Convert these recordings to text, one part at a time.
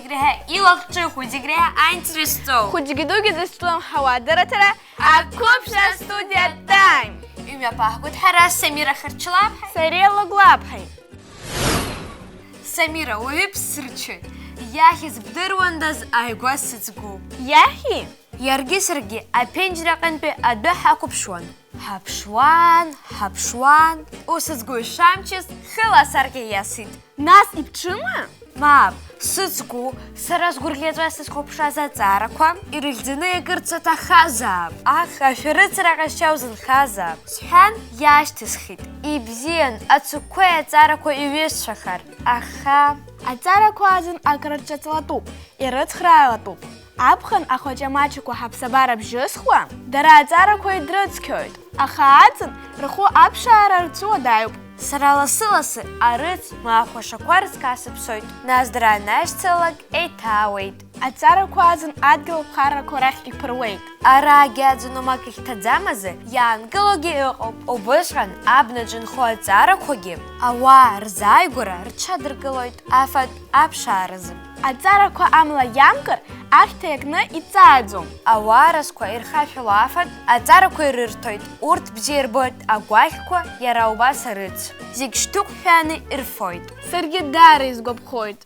худигрэхэ илалчы худигрэхэ антиресто. Худигидуги застулам хавадыратара, а копша студия тайм. Имя пахгут хара Самира Харчылап. Сарела Глабхай. Самира уйып сырчы. Яхиз бдыруандаз айгуа сыцгу. Яхи? Ярги сырги апенжрақанпе адбе хакупшуан. Хапшуан. Усыцгу шамчис хыласарги ясит. Нас ипчыма? Мап, сыцгу саразгурлезве сыцкопша за цараква, ирыльдзыны эгырцата хазаб. Ах, аферыцрaqasчаузын хазаб. Схан яштысхит. Ибзиан ацукве цараква ивесшахар. Аха. Ацараквазын акрырчацлатуп, ирыцхраалатуп. Апхан ахочамачиква хапсабара бжысхва, дара ацараква идрыцкьоит. Аха ацын рху апшаара рцуа даюп. Сараласы-ласы арыц маахуашақва рыцкасыпсоит. Наздра нашцылак еиҭаауеит. Ацарақәа адгьыл ԥхаррақәа рахь иԥыруеит. Араагьы аӡыномак ихьҭаӡамазы иаангылогьы ыҟоуп. Убысҟан абнаҿы нхо аҵарақәагьы ауаа рзааигәара рҽадыргылоит афатә аԥшааразы. Аҵарақәа амла иамкыр ахьҭа иакны иҵааӡом. Ауаа разқәа ирхашәало афатә аҵарақәа ирырҭоит. Урҭ бзиа ирбоит агәаӷьқәа иара убас арыц. Зегь шьҭықәҳәаны ирфоит. Саргьы даара изгәаԥхоит.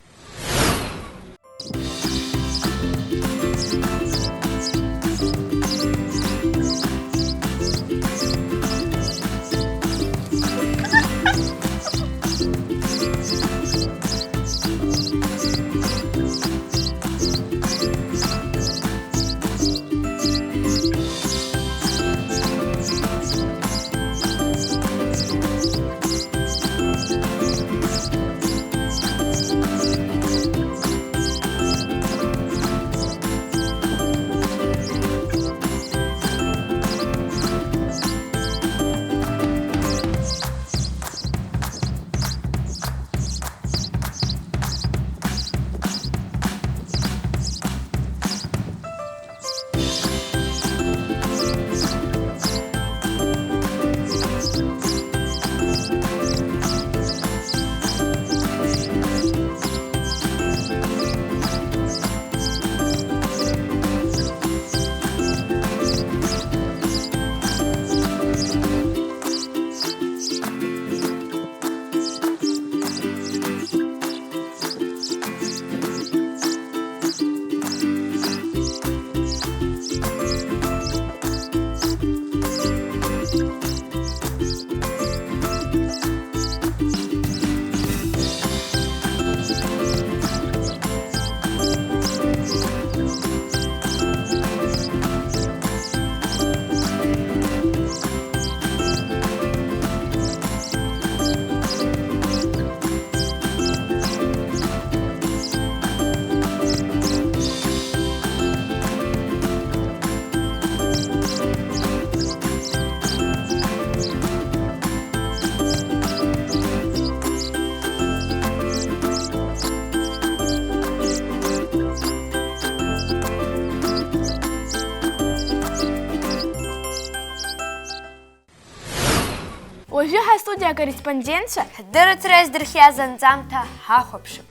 Уажәы студия корреспондентцәа ҳдырыҭра иаздырхиаз анҵамҭа ҳахәаԥшып.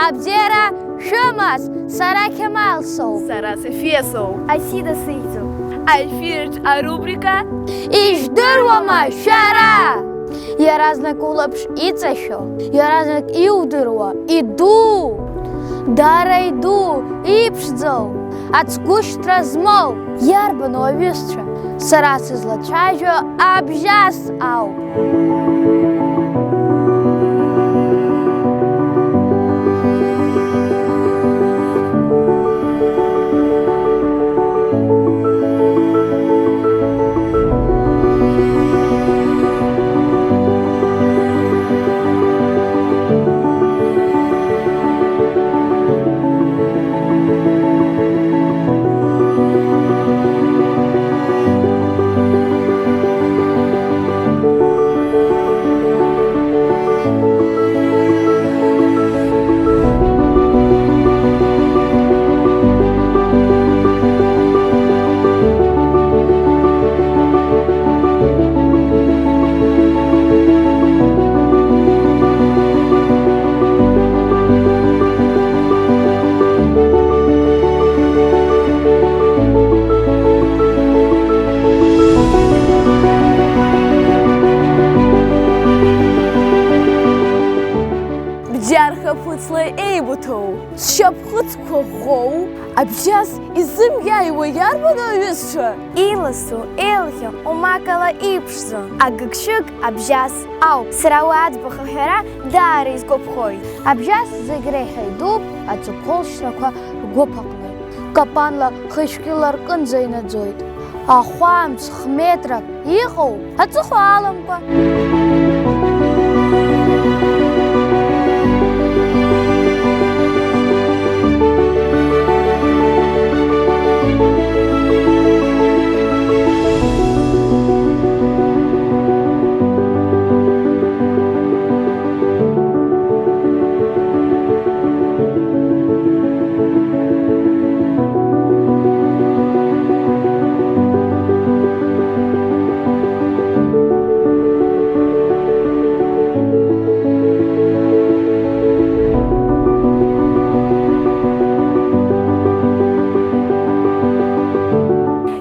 Абзиара шәымаз, сара Кемал соуп. Сара Софиа соуп. Асида сиӡуп. Аефирҿ арубрика Ижәдыруама шәара! Иаразнак улаԥш иҵашәо, иаразнак иудыруа, иду, дара иду, иԥшӡоу, ацгәышьҭра змоу, иарбану аҩызцәа, сара сызлацәажәо абжьас ауп. Архаԥыцла еибуҭоу, сшьапхыцқәа ӷоу, абжьас изымиааиуа иарбану аҩызцәа? Иласу, еилӷьо, омакала иԥшӡо, агыгшәыг абжьас ауп. Сара уи аӡбахә аҳәара даара изгәаԥхоит. Абжьас зегь реиҳа идууп аҵыхәхәылшьрақәа ргәыԥ-аҟны. Капанла хышәкьыла ркынӡа инаӡоит. Ахәамц хметрак иҟоуп аҵыхәа аламкәа.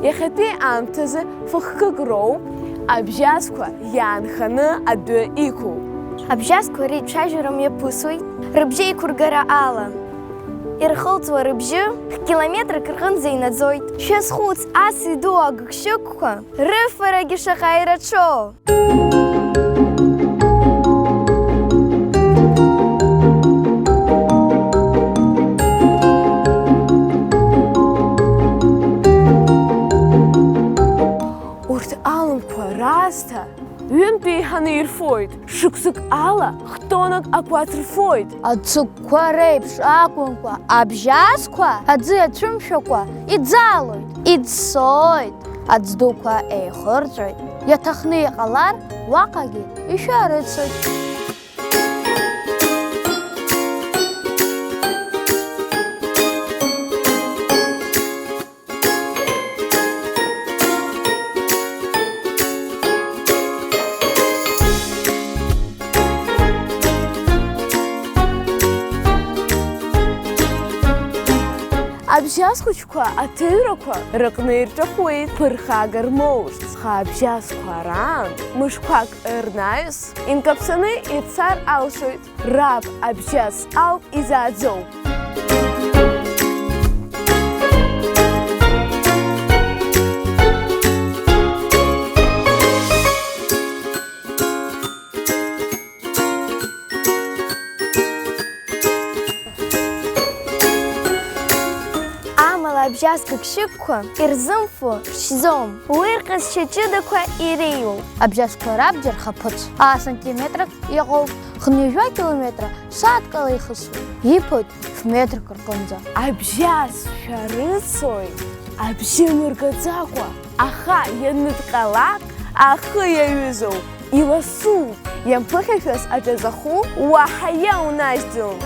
Иахьатәи аамҭазы фыхкык роуп, абжьасқәа иаанханы адәы иқәуп. Абжьасқәа реицәажәара мҩаԥысуеит рыбжьеиқәыргара ала. Ирхылҵуа рыбжьы километрак рҟынӡа инаӡоит. Шәазхәыц, ас идуу агыгшәыгқәа рыфарагьы шаҟа ираҽоу. Урҭ аламқәа раасҭа ҩынтәи еиҳаны ирфоит, шықәсык ала хтонак акәац рфоит. Ацыгәқәа реиԥш акәымкәа, абжьасқәа аӡы иацәымшәакәа иӡаалоит, иӡсоит. Аӡ дуқәа еихырҵәоит, иаҭахны иҟалар, уаҟагьы ишәарыцоит. Абжьас хәыҷқәа аҭыҩрақәа рыҟны ирҿахуеит ԥырхага рмоушт. Ха абжьасқәа раан мышқәак рнаҩс инкаԥсаны ицар алшоит. Раб абжьас ауп изааӡоу. Абжьас гыгшәыгқәа ирзымфо шьӡом, уи рҟазшьа ҷыдақәа иреиуоуп. Абжьасқәа рабџьар хаԥыц сантиметрак иҟоуп, хынҩажәа километра сааҭкала ихысуеит, иԥоит фметрак рҟынӡа. Абжьас шәарыцоит, абжьы мыргаӡакәа, аха ианыдҟалак ахы иаҩызоуп. Иласуп, иамԥыхьашәаз аҿазаху уаҳа иаунажьӡом.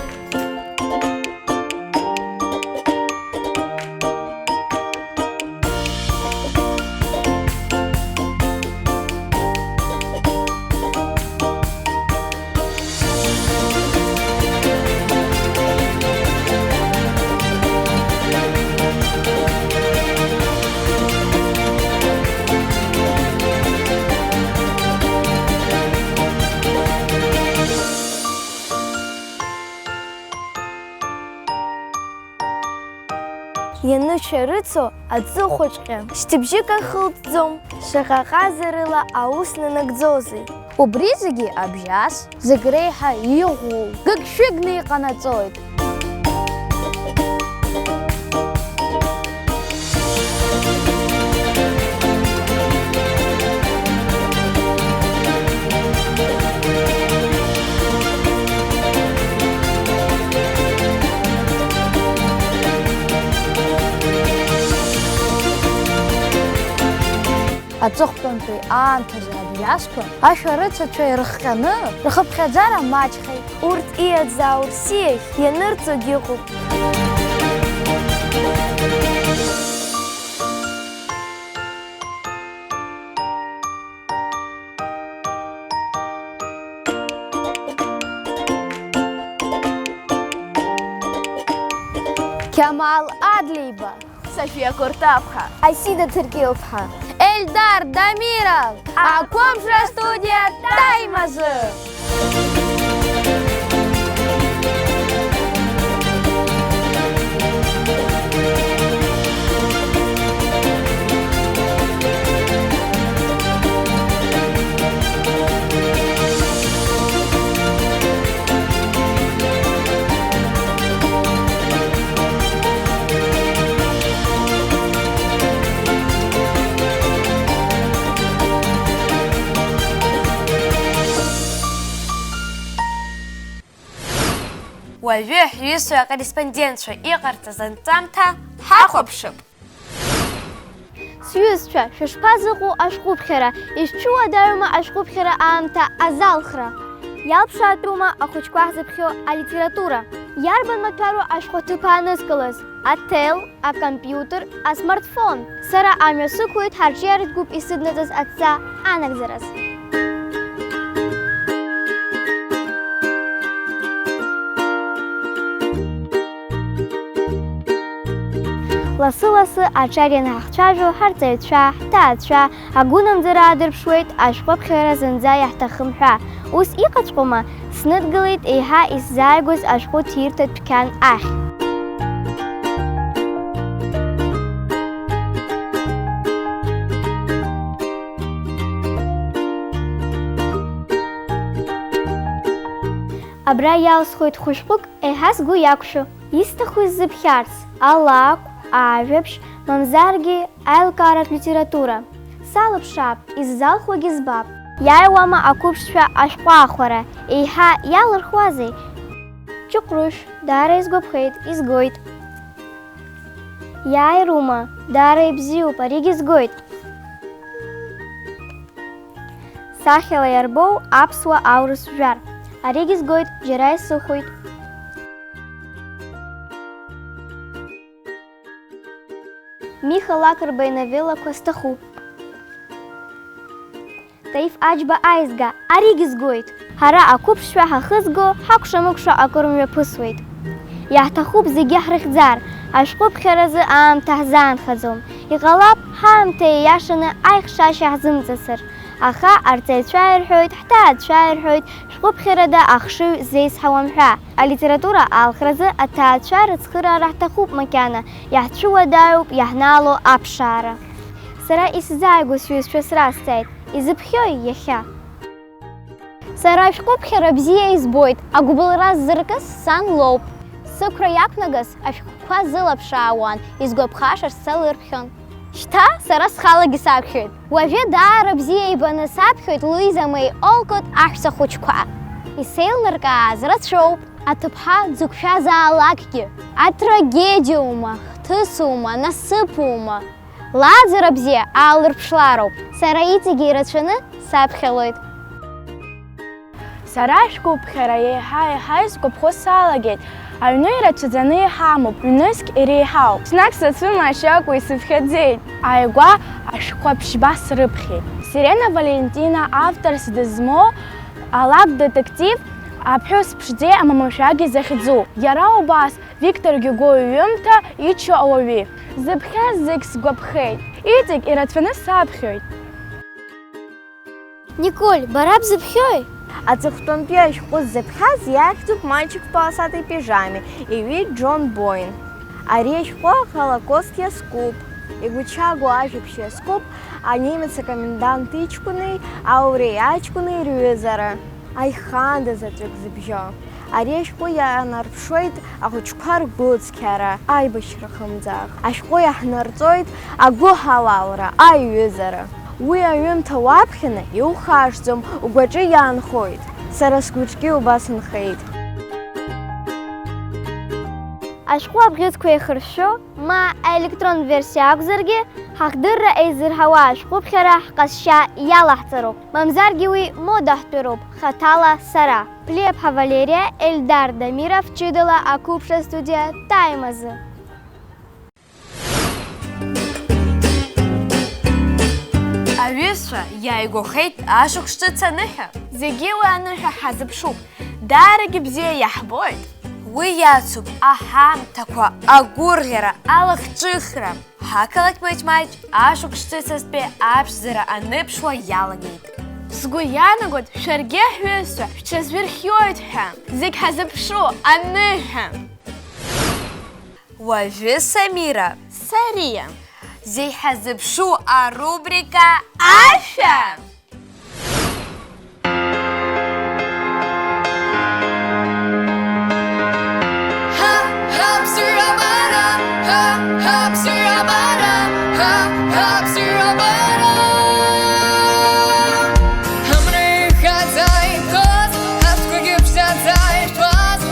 Ианышәарыцо аӡыхәаҿҟьа шьҭыбжьык ахылҵӡом, шаҟа ҟазарыла аус нанагӡозеи. Убри зегьы абжьас зегь реиҳа иӷәӷәоу гыгшәыгны иҟанаҵоит. Аҵыхәтәантәи аамҭазы абжьасқәа ашәарыцацәа ирыхҟьаны рхыԥхьаӡара маҷхеит. Урҭ иаӡаау рсиахь ианырҵогьы ыҟоуп. Кьамал Адлиба, София Куртаԥҳа, Асида Ҭыркьыл-ԥҳа, Эльдар Дамиров, Акәымшра студиа Таимазы! Уажәы ҳҩызцәа акорреспондентцәа иҟарҵаз анҵамҭа ҳахәаԥшып. Сҩызцәа, шәышԥазыҟоу ашәҟәыԥхьара, ишәҽуадаҩума ашәҟәыԥхьара аамҭа азалхра? Иалԥшаатәума ахәыҷқәа ҳзыԥхьо алитература? Иарбан маҭәару ашәҟәаҭыԥ аанызкылаз? Ател, акомпиутер, асмартфон. Сара амҩа сықәлеит ҳарҿиаратә гәыԥ исыднаҵаз адҵа анагӡараз. Ласы-ласы аҿар ианҳахцәажәо ҳарҵаҩцәа, ҳҭаацәа агәынамӡара аадырԥшуеит ашәҟәыԥхьара зынӡа иаҳҭахым ҳәа. Ус иҟаҵәҟьома, сныдгылеит еиҳа исзааигәаз ашәҟәы ҭирҭәа дәқьан ахь. Абра иалсхоит хәышәҟәык еиҳа сгәы иақәшәо. Исҭаху сзыԥхьарц алакә, ажәабжь, мамзаргьы аилкааратә литература. Салыԥшаап, исзалхуагьы збап. Иааиуама ақәыԥшцәа ашәҟәаахәара, еиҳа иалырхуазеи? Ҷыҟәрышә, даара изгәаԥхеит, изгоит. Иааирума, даара ибзиоуп, аригьы згоит. Сахьала иарбоу аԥсуа аурыс жәар. Аригьы згоит, џьара исыхәоит. Миха Лакрба иновеллақәа сҭахуп. Таиф Аџьба аизга, аригьы згоит. Ҳара ақәыԥшшәа ҳахызго, ҳакәша-мыкәша акыр мҩаԥысуеит. Иаҳҭахуп зегьы ҳрыхьӡар, ашәҟәыԥхьаразы аамҭа ҳзаанхаӡом. Иҟалап, ҳаамҭа ииашаны аихшашьа ҳзымҵасыр. Аха арҵаҩцәа ирҳәоит, ҳҭаацәа ирҳәоит, шәҟәыԥхьарада ахшыҩ зеизҳауам ҳәа. Алитература алхразы аҭаацәа рыцхыраара ҳҭахуп макьана, иаҳцәуадаҩуп иаҳнаало аԥшаара. Сара исзааигәо сҩызцәа сразҵааит, изыԥхьои иахьа? Сара ашәҟәыԥхьара бзиа избоит, агәыбылра ззыркыз сан лоуп. Сықәра иақәнагаз ашәҟәқәа зылаԥшаауан, изгәаԥхашаз салырԥхьон. Шьҭа сара схалагьы саԥхьоит. Уажәы даара бзиа ибаны саԥхьоит Луиза Меи Олкот аҳәса хәыҷқәа. Исеилнаркааз рацәоуп, аҭыԥҳа дзықәшәазаалакгьы. Атрагедиума, хҭысума, насыԥума. Лааӡара бзиа аалырԥшлароуп. Сара иҵегьы ирацәаны саԥхьалоит. Сара ашәҟәыԥхьара еиҳа изгәаԥхо салагеит. Аҩны ирацәаӡаны иҳамоуп, ҩнызқь иреиҳауп. Ҽнак сацәымашьакәа исыԥхьаӡеит. Ааигәа ашәҟәқәа ԥшьба срыԥхьеит. Сирена Валентина авторс дызмоу алакә детектив аԥҳәыс ԥшӡеи амамашәагьы захьӡу. Иара убас Виктор Гюго иҩымҭа иччо ауаҩы. Зыԥхьаз зегь сгәаԥхеит. Иҵегь ирацәаны саԥхьоит. Николь, бара бзыԥхьои? Аҵыхәтәантәи ашәҟәы ззыԥхьаз иахьӡуп Мальчик в полосатой пижаме, иҩит Џон Бойн. Ари ашәҟәы Холокост иазкуп, игәыҭшьаагоу ажәабжь иазкуп анемец акомендант иҷкәыни ауреи аҷкәыни рҩызара. Аихандаз аҵәык зыбжьо. Ари ашәҟәы ианарԥшуеит ахәыҷқәа ргәыцқьара, аибашьра хымӡаах. Ашәҟәы иаҳнарҵоит агәы ҳалалра, аиҩызара. Уи аҩымҭа уаԥхьаны иухашҭӡом, угәаҿы иаанхоит. Сара сгәыҿгьы убас нхеит. Ашәҟәы абӷьыцқәа еихыршәшәо, ма аелектронтә версиа акәзаргьы, ҳахдырра еизырҳауа ашәҟәыԥхьара ҳҟазшьа иалаҳҵароуп. Мамзаргьы уи модаҳтәыроуп, хаҭала сара. Плеԥҳа Валерия, Ельдар Дамиров, ҷыдала ақәыԥшра студиа Тайм азы. Аҩызцәа иааигәахеит ашықәс ҿыц аныҳәа. Зегьы уи аныҳәа ҳазыԥшуп, даарагьы бзиа иаҳбоит. Уи иацуп аҳамҭақәа, агәырӷьара, алахҿыхра. Ҳақалақь маҷ-маҷ ашықәс ҿыцазтәи аԥшӡара аныԥшуа иалагеит. Сгәы иаанагоит, шәаргьы ҳҩызцәа шәҽазҩырхиоит ҳәа. Зегь ҳазыԥшу аныҳәа. Уажәы Самира, Сария. зегь ҳазыԥшу арубрика Ашәа! Hamre hat ein Kurs, hat gegibt, hat ein Spaß,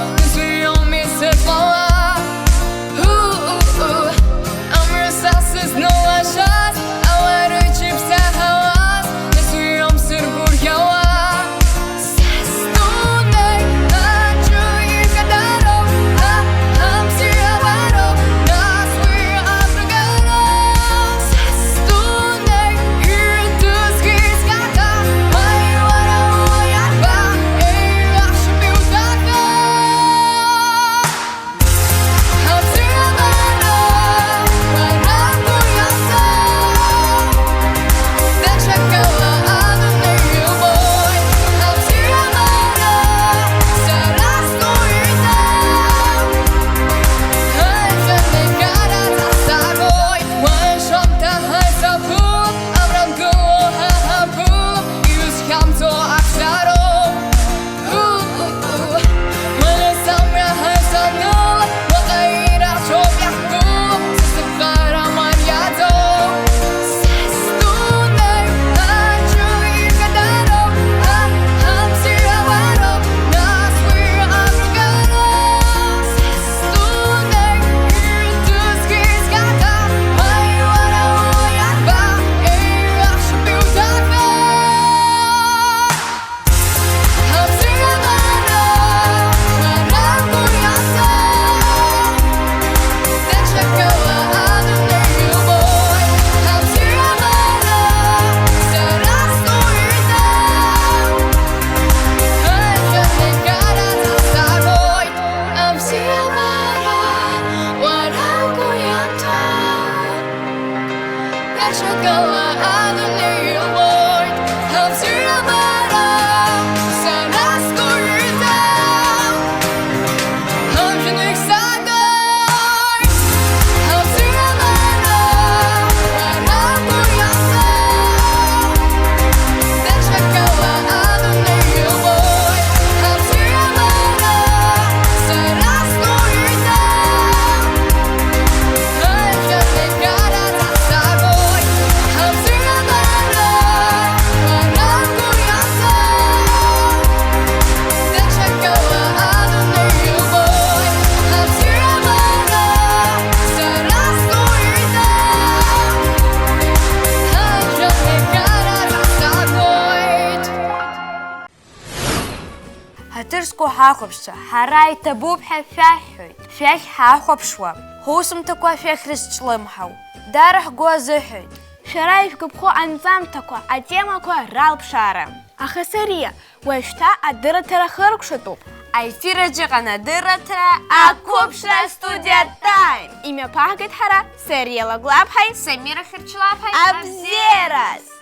Хатырску хахопша, харай табубха фяхюйт, фях хахопшва. Хусум таква фяхрис члымхау. Дарах гуазыхюйт. Шараев купху анзам таква, а тема ква ралп шара. Ахасария, уэшта адыра тарахырк шатуп. Айфира джигана дыратра, а купшра студия тайм. Имя пахгет хара, серия лаглабхай, Самира Херчлапхай, Абзерас.